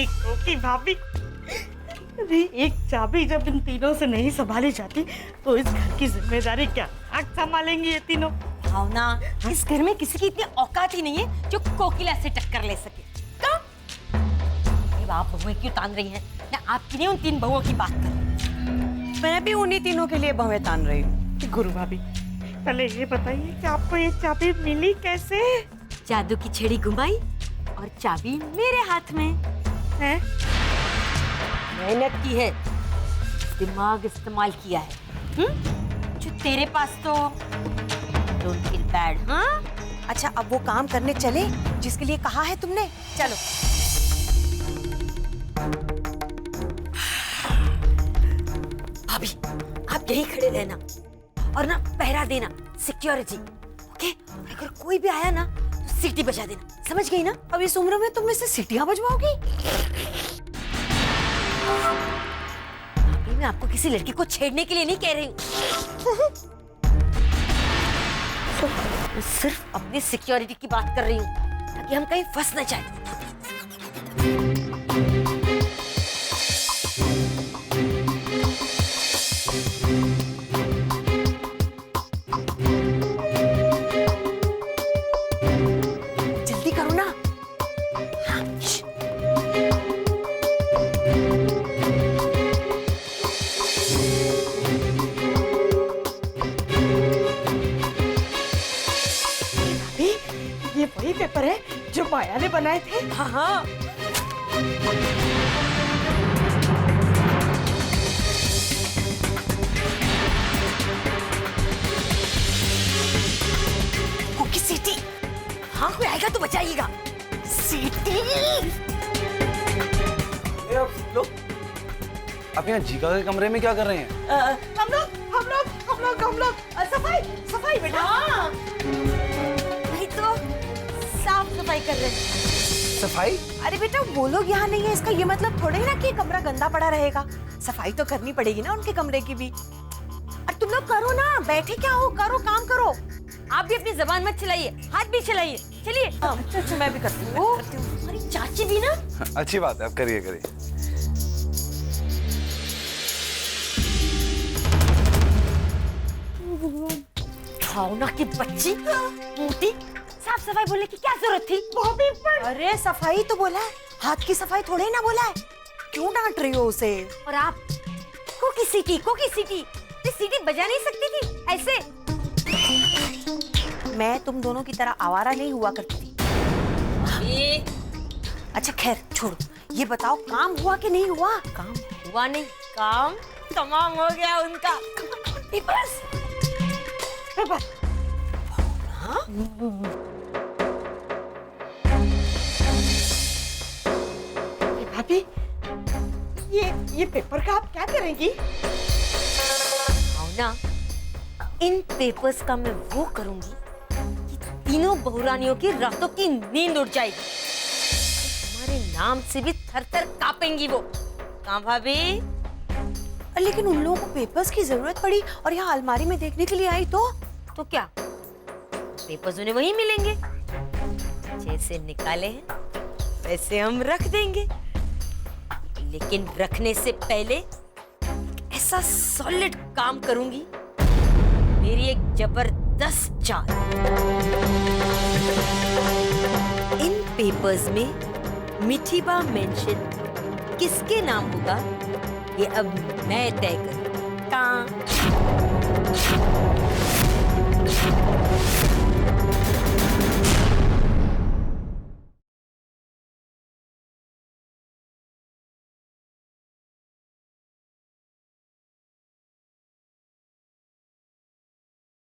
मेरी कोकी भाभी। अरे एक चाबी जब इन तीनों से नहीं संभाली जाती तो इस घर की जिम्मेदारी क्या संभालेंगी ये तीनों? भावना, इस घर में किसी की इतनी औकात ही नहीं है जो कोकिला से टक्कर ले सके। कब आप बहुएं क्यों तान रही हैं? मैं आपकी नहीं उन तीन बहुओं की बात कर रही हूँ। मैं भी उन्हीं तीनों के लिए बहुएं तान रही हूँ। गुरु भाभी पहले ये बताइए कि आपको ये चाबी मिली कैसे? जादू की छड़ी घुमाई और चाबी मेरे हाथ में है। मेहनत की है, दिमाग इस्तेमाल किया है। जो तेरे पास तो डोंट फील बैड। हाँ अच्छा, अब वो काम करने चले जिसके लिए कहा है तुमने। चलो। भाभी आप यहीं खड़े रहना और ना पहरा देना, सिक्योरिटी। ओके? अगर कोई भी आया ना तो सीटी बजा देना, समझ गई ना? अब इस उम्र में तुम इससे सीटियां बजवाओगी? भाभी मैं आपको किसी लड़की को छेड़ने के लिए नहीं कह रही हूँ। मैं सिर्फ अपनी सिक्योरिटी की बात कर रही हूँ ताकि हम कहीं फंस न जाए। जल्दी करो ना। ये वही पेपर है जो माया ने बनाए थे? हाँ हाँ। कोकी सीटी। हाँ कोई आएगा तो बचाइएगा। सीटी। लोग आप यहाँ जीका के कमरे में क्या कर रहे हैं? हम लोग सफाई बेटा। नहीं तो साफ सफाई कर रहे हैं। सफाई? अरे बेटा वो लोग यहाँ नहीं है, इसका ये मतलब थोड़े ना कि कमरा गंदा पड़ा रहेगा। सफाई तो करनी पड़ेगी ना उनके कमरे की भी। और तुम लोग करो ना, बैठे क्या हो, करो काम करो। आप भी अपनी जबान मत चलाइए, हाथ भी चलाइए। चलिए। अच्छा मैं भी करती हूँ। हमारी चाची भी ना। अच्छी बात है, आप करिए करिए। भावना की बच्ची मोटी, साफ सफाई बोलने की क्या जरूरत थी? अरे सफाई तो बोला है, हाथ की सफाई थोड़े ना बोला है। क्यों डांट रही हो उसे? और आप कोकी सीटी ये सीटी बजा नहीं सकती थी ऐसे? मैं तुम दोनों की तरह आवारा नहीं हुआ करती थी। अच्छा खैर छोड़ो, ये बताओ काम हुआ कि नहीं हुआ? काम हुआ नहीं, काम तमाम हो गया उनका। पेपर्स। हाँ? भाभी ये पेपर का आप क्या करेंगी? भावना, इन पेपर्स का मैं वो करूंगी कि तीनों बहुरानियों की रातों की नींद उड़ जाएगी। हमारे नाम से भी थर-थर कांपेंगी वो। कहाँ भाभी? लेकिन उन लोगों को पेपर्स की जरूरत पड़ी और यहाँ अलमारी में देखने के लिए आई तो क्या पेपर्स उन्हें वहीं मिलेंगे? जैसे निकाले हैं वैसे हम रख देंगे, लेकिन रखने से पहले ऐसा सॉलिड काम करूंगी, मेरी एक जबरदस्त चाल। इन पेपर्स में मिठीबा मेंशन किसके नाम होगा ये अब मैं तय करूं।